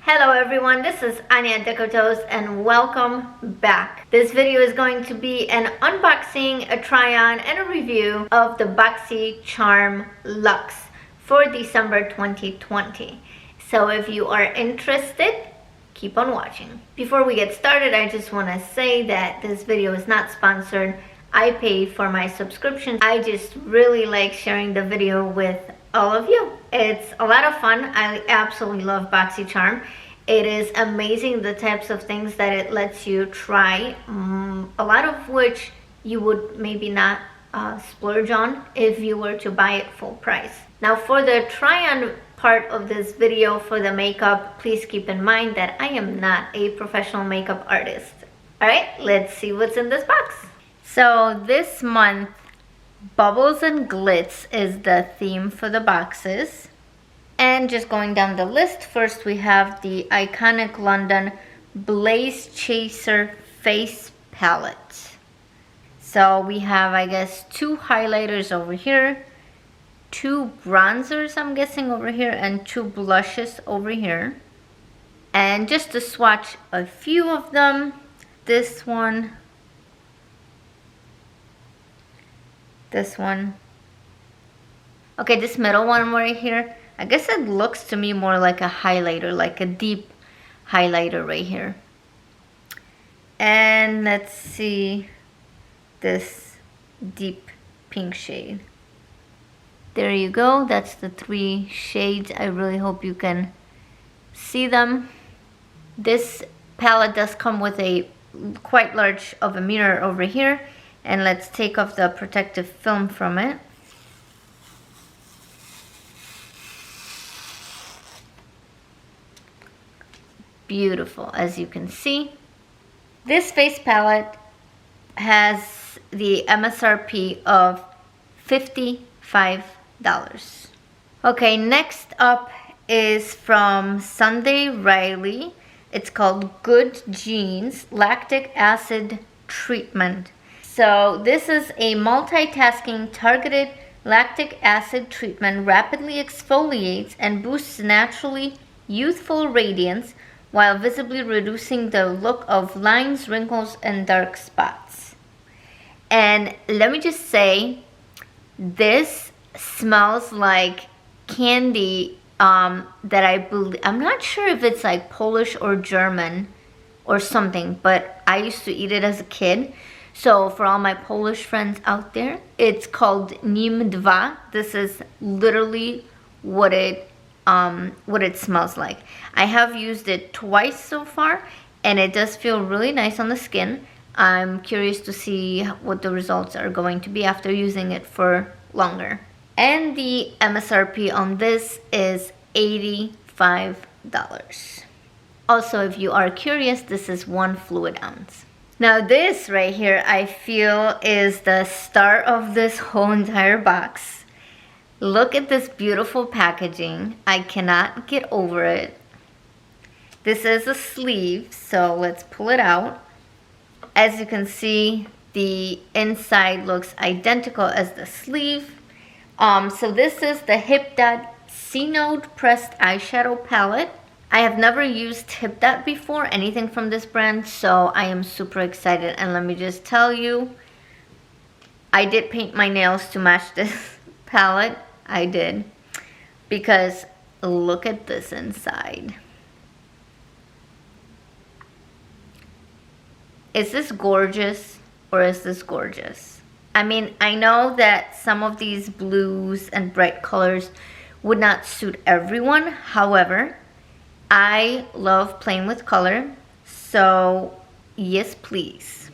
Hello everyone, this is Anya at DecoToes and welcome back. This video is going to be an unboxing, a try-on, and a review of the Boxycharm Luxe for December 2020. So if you are interested, keep on watching. Before we get started, I just want to say that this video is not sponsored. I pay for my subscription. I just really like sharing the video with all of you. It's a lot of fun. I absolutely love Boxycharm. It is amazing the types of things that it lets you try, a lot of which you would maybe not splurge on if you were to buy it full price. Now for the try-on part of this video for the makeup, please keep in mind that I am not a professional makeup artist. Alright, let's see what's in this box. So this month, Bubbles and Glitz is the theme for the boxes. And just going down the list, first we have the iconic London Blaze Chaser Face Palette. So we have, I guess, 2 highlighters over here, 2 bronzers, I'm guessing, over here, and 2 blushes over here. And just to swatch a few of them, this one, this one. Okay, this middle one right here, I guess it looks to me more like a highlighter, like a deep highlighter right here. And let's see this deep pink shade. There you go, that's the 3 shades. I really hope you can see them. This palette does come with a quite large of a mirror over here. And let's take off the protective film from it. Beautiful, as you can see. This face palette has the MSRP of $55. Okay, next up is from Sunday Riley. It's called Good Genes Lactic Acid Treatment. So this is a multitasking targeted lactic acid treatment, rapidly exfoliates and boosts naturally youthful radiance while visibly reducing the look of lines, wrinkles, and dark spots. And let me just say, this smells like candy that I believe, I'm not sure if it's like Polish or German or something, but I used to eat it as a kid. So for all my Polish friends out there, it's called Nim 2. This is literally what it smells like. I have used it twice so far, and it does feel really nice on the skin. I'm curious to see what the results are going to be after using it for longer. And the MSRP on this is $85. Also, if you are curious, this is 1 fluid ounce. Now this right here, I feel, is the star of this whole entire box. Look at this beautiful packaging. I cannot get over it. This is a sleeve, so let's pull it out. As you can see, the inside looks identical as the sleeve. So this is the Hip Dot C-Node Pressed Eyeshadow Palette. I have never used Hip Dot before, anything from this brand, so I am super excited. And let me just tell you, I did paint my nails to match this palette. I did, because look at this inside. Is this gorgeous, or is this gorgeous? I mean, I know that some of these blues and bright colors would not suit everyone. However, I love playing with color, so yes please.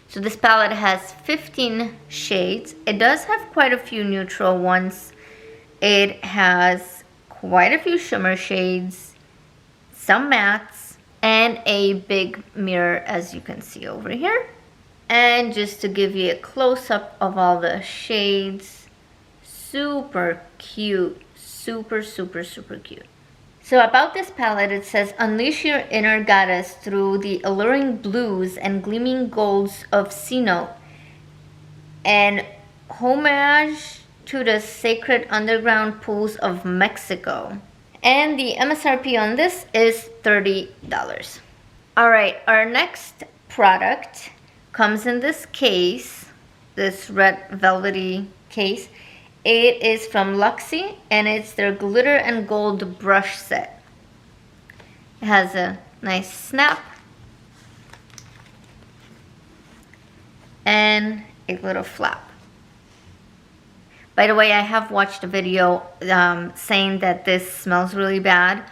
So this palette has 15 shades. It does have quite a few neutral ones. It has quite a few shimmer shades, some mattes, and a big mirror, as you can see over here. And just to give you a close-up of all the shades, super cute, super cute. So about this palette, it says, unleash your inner goddess through the alluring blues and gleaming golds of C-Note, and homage to the sacred underground pools of Mexico. And the MSRP on this is $30. Alright, our next product comes in this case, this red velvety case. It is from Luxe, and it's their glitter and gold brush set. It has a nice snap and a little flap. By the way, I have watched a video saying that this smells really bad.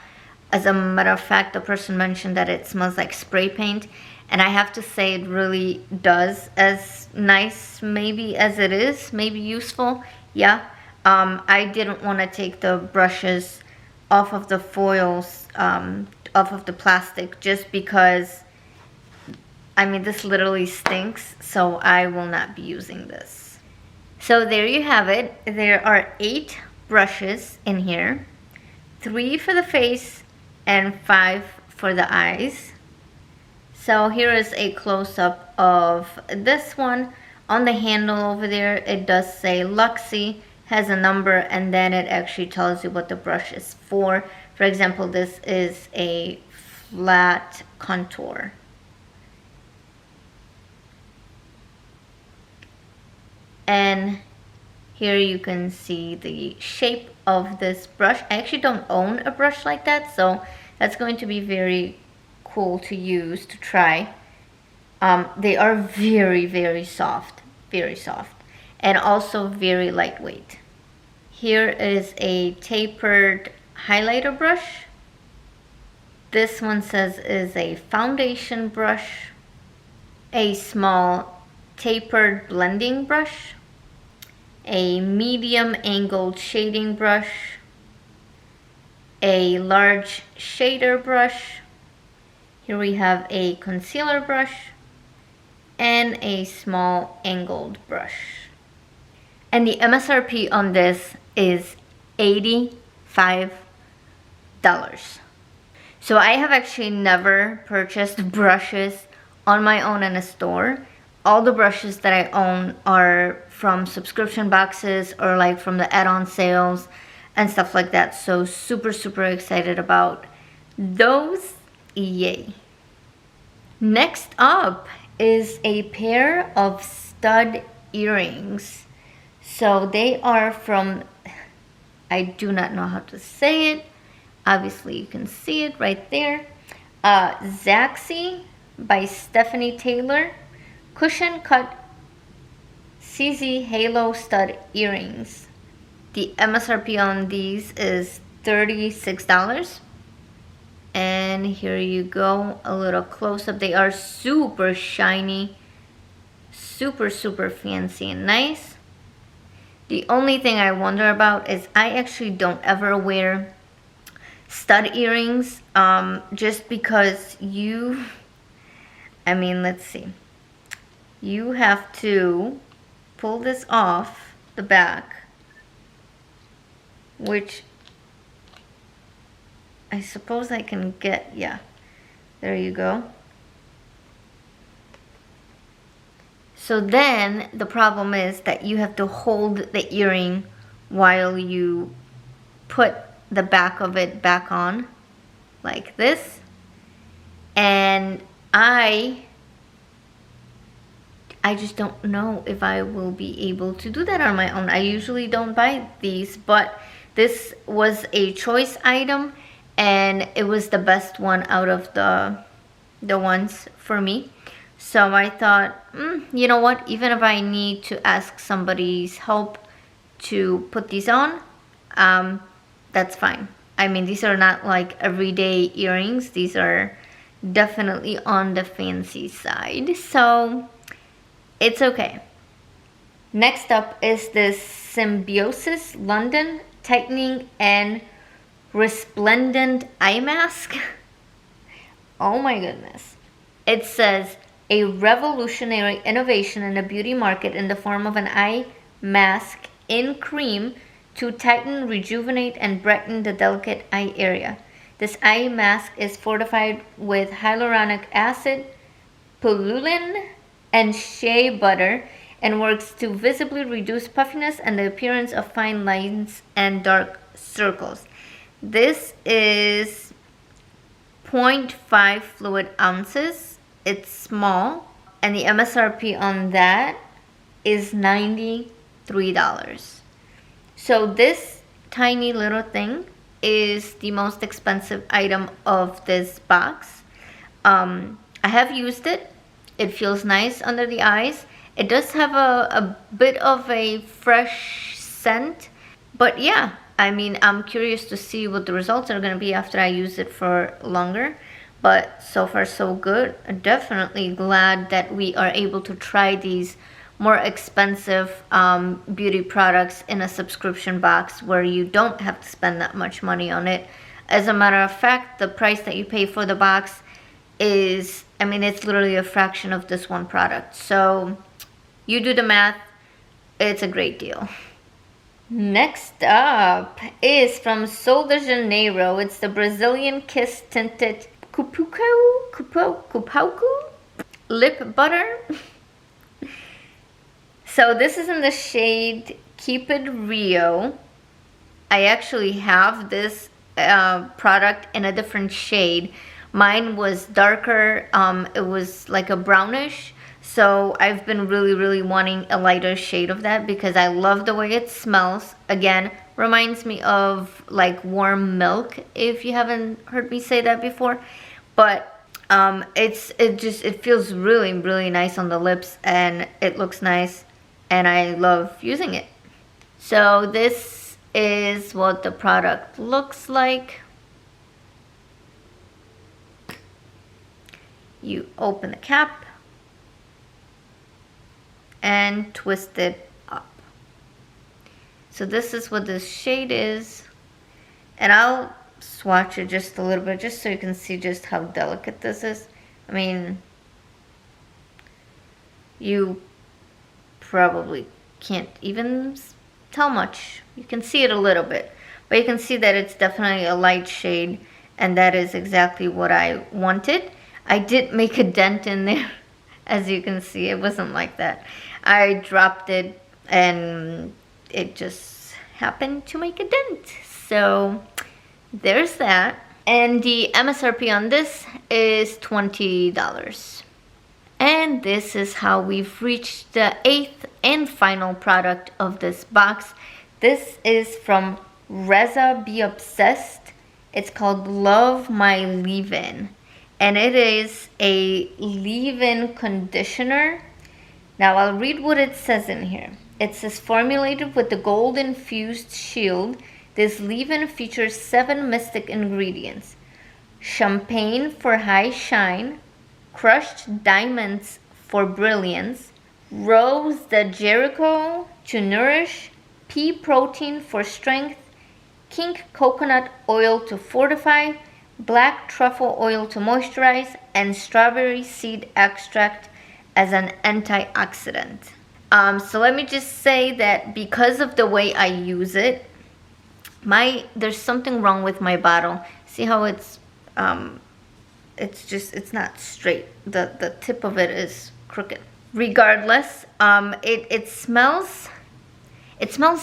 As a matter of fact, the person mentioned that it smells like spray paint, and I have to say it really does. As nice maybe as it is, maybe useful, yeah. I didn't want to take the brushes off of the foils, off of the plastic, just because, I mean, this literally stinks, so I will not be using this. So there you have it. There are 8 brushes in here, 3 for the face and 5 for the eyes. So here is a close-up of this one. On the handle over there, it does say Luxe, has a number, and then it actually tells you what the brush is for. For example, this is a flat contour. And here you can see the shape of this brush. I actually don't own a brush like that, so that's going to be very cool to use, to try. They are very, very soft, and also very lightweight. Here is a tapered highlighter brush. This one says is a foundation brush, a small tapered blending brush, a medium angled shading brush, a large shader brush. Here we have a concealer brush and a small angled brush. And the MSRP on this is $85. So I have actually never purchased brushes on my own in a store. All the brushes that I own are from subscription boxes or like from the add-on sales and stuff like that. So super excited about those. Yay. Next up is a pair of stud earrings. So they are from, I do not know how to say it. Obviously you can see it right there. Zaxi by Stephanie Taylor. Cushion cut CZ Halo stud earrings. The MSRP on these is $36. And here you go, a little close-up. They are super shiny, super fancy and nice. The only thing I wonder about is I actually don't ever wear stud earrings, just because I mean, let's see. You have to pull this off the back, which I suppose I can get, yeah, there you go. So then the problem is that you have to hold the earring while you put the back of it back on, like this. And I just don't know if I will be able to do that on my own. I usually don't buy these, but this was a choice item, and it was the best one out of the ones for me. So I thought, you know what, even if I need to ask somebody's help to put these on, that's fine. I mean, these are not like everyday earrings. These are definitely on the fancy side, so it's okay. Next up is this Symbiosis London Tightening and Resplendent Eye Mask. Oh my goodness. It says, a revolutionary innovation in the beauty market in the form of an eye mask in cream to tighten, rejuvenate, and brighten the delicate eye area. This eye mask is fortified with hyaluronic acid, pullulan, and shea butter, and works to visibly reduce puffiness and the appearance of fine lines and dark circles. This is 0.5 fluid ounces. It's small, and the MSRP on that is $93. So this tiny little thing is the most expensive item of this box. I have used it. It feels nice under the eyes. It does have a bit of a fresh scent, but yeah, I mean, I'm curious to see what the results are going to be after I use it for longer. But so far so good. I'm definitely glad that we are able to try these more expensive beauty products in a subscription box where you don't have to spend that much money on it. As a matter of fact, the price that you pay for the box is, I mean, it's literally a fraction of this one product. So you do the math, it's a great deal. Next up is from Sol de Janeiro. It's the Brazilian Kiss Tinted Cupuaçu Lip Butter. So this is in the shade Keep It Rio. I actually have this product in a different shade. Mine was darker. It was like a brownish. So I've been really wanting a lighter shade of that because I love the way it smells. Again, reminds me of like warm milk, if you haven't heard me say that before. But it feels really nice on the lips, and it looks nice, and I love using it. So this is what the product looks like. You open the cap and twist it up. So this is what this shade is, and I'll swatch it just a little bit just so you can see just how delicate this is. I mean, you probably can't even tell much. You can see it a little bit, but you can see that it's definitely a light shade, and that is exactly what I wanted. I did make a dent in there. As you can see, it wasn't like that. I dropped it and it just happened to make a dent. So there's that. And the MSRP on this is $20. And this is how we've reached the 8th and final product of this box. This is from Reza Be Obsessed. It's called Love My Leave-In. And it is a leave-in conditioner. Now I'll read what it says in here. It says, formulated with the gold infused shield, this leave-in features 7 mystic ingredients: champagne for high shine, crushed diamonds for brilliance, rose de Jericho to nourish, pea protein for strength, pink coconut oil to fortify, black truffle oil to moisturize, and strawberry seed extract as an antioxidant. So let me just say that because of the way I use it, there's something wrong with my bottle. See how it's not straight. The tip of it is crooked. Regardless, it smells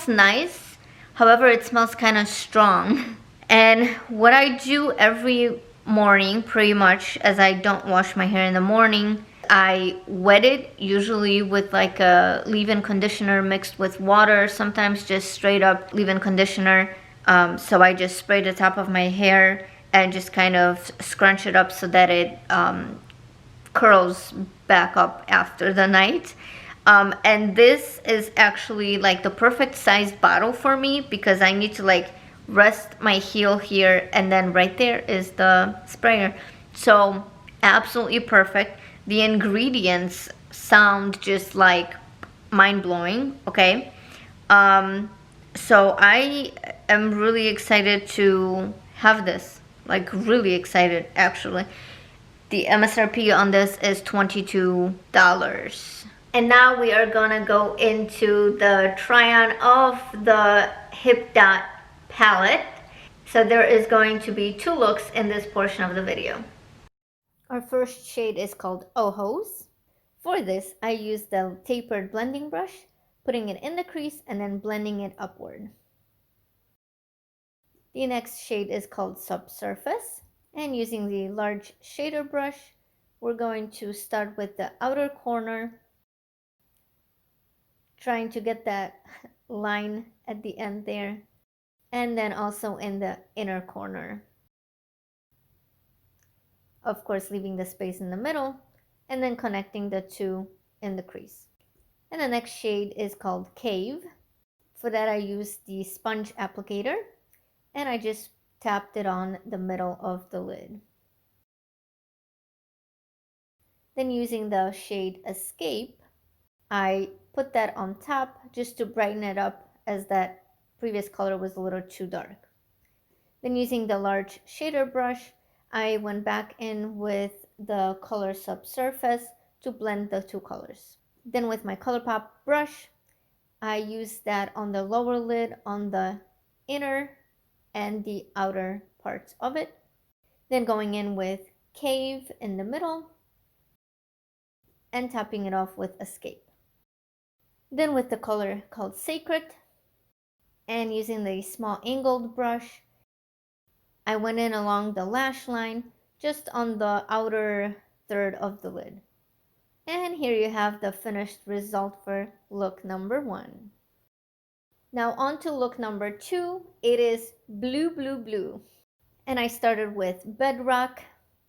nice. However, it smells kind of strong. And what I do every morning, pretty much, as I don't wash my hair in the morning, I wet it, usually with like a leave-in conditioner mixed with water, sometimes just straight up leave-in conditioner. So I just spray the top of my hair and just kind of scrunch it up so that it curls back up after the night. And this is actually like the perfect sized bottle for me because I need to like rest my heel here, and then right there is the sprayer. So absolutely perfect. The ingredients sound just like mind-blowing, okay? So I am really excited to have this, like really excited actually. The MSRP on this is $22. And now we are gonna go into the try-on of the Hip Dot palette. So there is going to be 2 looks in this portion of the video. Our first shade is called Ohos. For this, I used the tapered blending brush, putting it in the crease and then blending it upward. The next shade is called Subsurface, and using the large shader brush, we're going to start with the outer corner, trying to get that line at the end there, and then also in the inner corner. Of course, leaving the space in the middle, and then connecting the two in the crease. And the next shade is called Cave. For that, I used the sponge applicator, and I just tapped it on the middle of the lid. Then using the shade Escape, I put that on top just to brighten it up, as that previous color was a little too dark. Then using the large shader brush, I went back in with the color Subsurface to blend the two colors. Then with my ColourPop brush, I used that on the lower lid, on the inner and the outer parts of it. Then going in with Cave in the middle and topping it off with Escape. Then with the color called Sacred and using the small angled brush, I went in along the lash line just on the outer third of the lid. And here you have the finished result for look number 1. Now on to look number 2. It is Blue, Blue, Blue. And I started with Bedrock.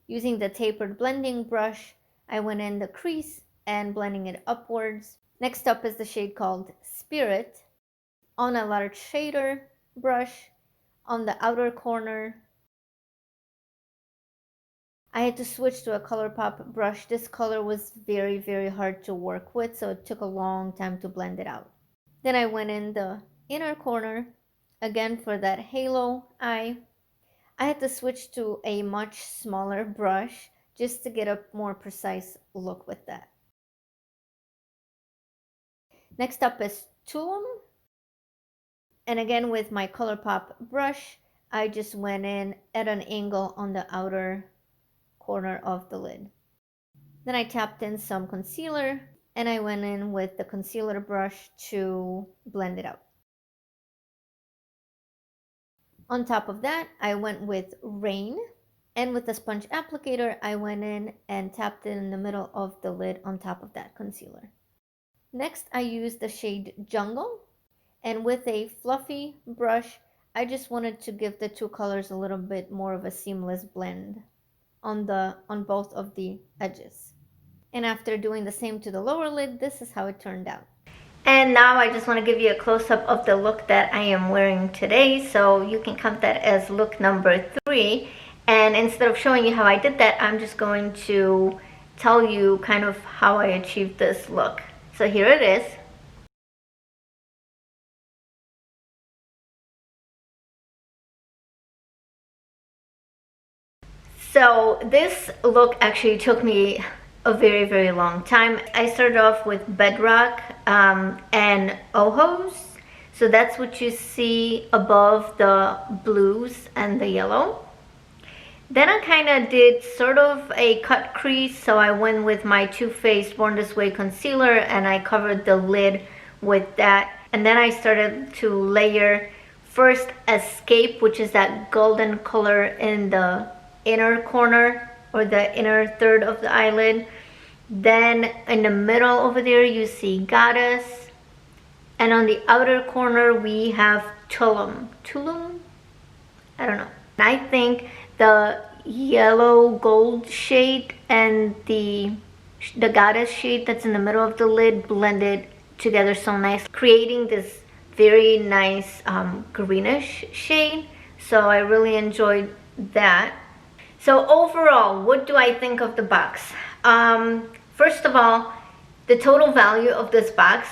Using the tapered blending brush, I went in the crease and blending it upwards. Next up is the shade called Spirit. On a large shader brush, on the outer corner, I had to switch to a ColourPop brush. This color was very, very hard to work with, so it took a long time to blend it out. Then I went in the inner corner, again for that halo eye. I had to switch to a much smaller brush just to get a more precise look with that. Next up is Tulum. And again with my ColourPop brush, I just went in at an angle on the outer corner of the lid. Then I tapped in some concealer and I went in with the concealer brush to blend it out. On top of that, I went with Rain, and with the sponge applicator, I went in and tapped it in the middle of the lid on top of that concealer. Next, I used the shade Jungle, and with a fluffy brush, I just wanted to give the two colors a little bit more of a seamless blend on both of the edges. And after doing the same to the lower lid, this is how it turned out. And now I just want to give you a close-up of the look that I am wearing today, so you can count that as look number 3. And instead of showing you how I did that, I'm just going to tell you kind of how I achieved this look. So here it is. So this look actually took me a very, very long time. I started off with Bedrock and Ojos. So that's what you see above the blues and the yellow. Then I kind of did sort of a cut crease, so I went with my Too Faced Born This Way concealer and I covered the lid with that. And then I started to layer first Escape, which is that golden color in the inner corner or the inner third of the eyelid. Then in the middle over there you see Goddess, and on the outer corner we have Tulum. I don't know. I think the yellow gold shade and the Goddess shade that's in the middle of the lid blended together so nice, creating this very nice greenish shade. So I really enjoyed that. So overall, what do I think of the box? First of all, the total value of this box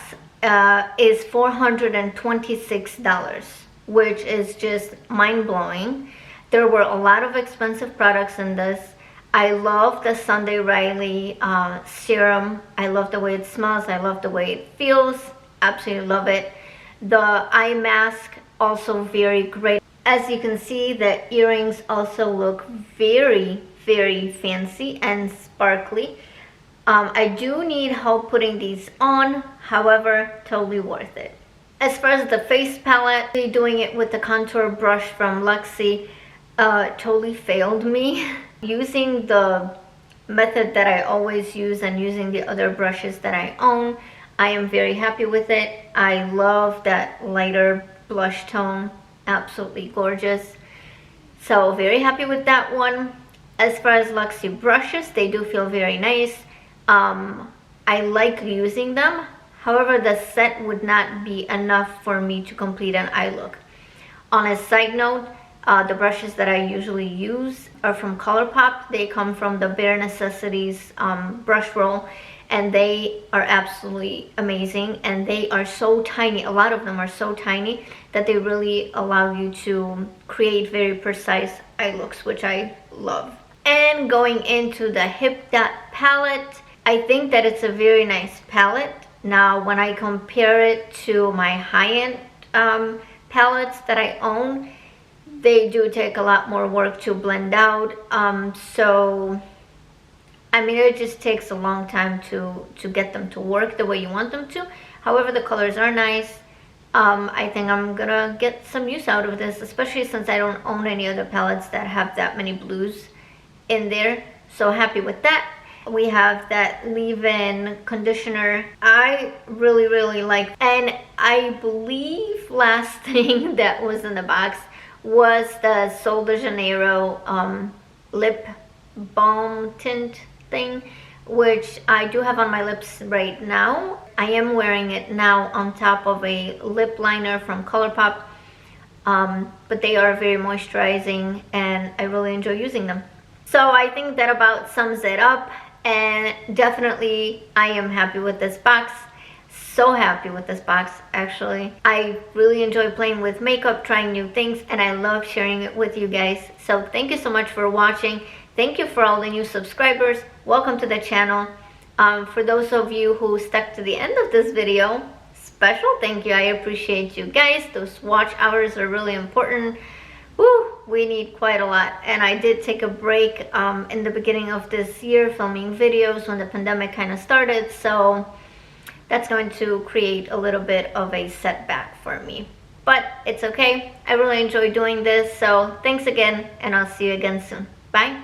is $426, which is just mind-blowing. There were a lot of expensive products in this. I love the Sunday Riley serum. I love the way it smells. I love the way it feels. Absolutely love it. The eye mask, also very great. As you can see, the earrings also look very, very fancy and sparkly. I do need help putting these on, however, totally worth it. As far as the face palette, doing it with the contour brush from Luxe totally failed me. Using the method that I always use and using the other brushes that I own, I am very happy with it. I love that lighter blush tone, absolutely gorgeous. So very happy with that one. As far as Luxe brushes, they do feel very nice. I like using them. However, the set would not be enough for me to complete an eye look. On a side note, the brushes that I usually use are from ColourPop. They come from the Bare Necessities brush roll, and they are absolutely amazing, and they are so tiny. A lot of them are so tiny that they really allow you to create very precise eye looks, which I love. And going into the Hip Dot palette, I think that it's a very nice palette. Now, when I compare it to my high-end palettes that I own, they do take a lot more work to blend out. So, I mean, it just takes a long time to get them to work the way you want them to. However, the colors are nice. I think I'm gonna get some use out of this, especially since I don't own any other palettes that have that many blues in there. So happy with that. We have that leave-in conditioner. I really like, and I believe last thing that was in the box was the Sol de Janeiro lip balm tint thing, which I do have on my lips right now. I am wearing it now on top of a lip liner from ColourPop, but they are very moisturizing and I really enjoy using them. So I think that about sums it up, and definitely I am happy with this box. So happy with this box, actually. I really enjoy playing with makeup, trying new things, and I love sharing it with you guys. So thank you so much for watching. Thank you for all the new subscribers. Welcome to the channel. For those of you who stuck to the end of this video, special thank you. I appreciate you guys. Those watch hours are really important. Woo, we need quite a lot. And I did take a break in the beginning of this year filming videos when the pandemic kind of started, so that's going to create a little bit of a setback for me, but it's okay. I really enjoy doing this, so thanks again, and I'll see you again soon. Bye.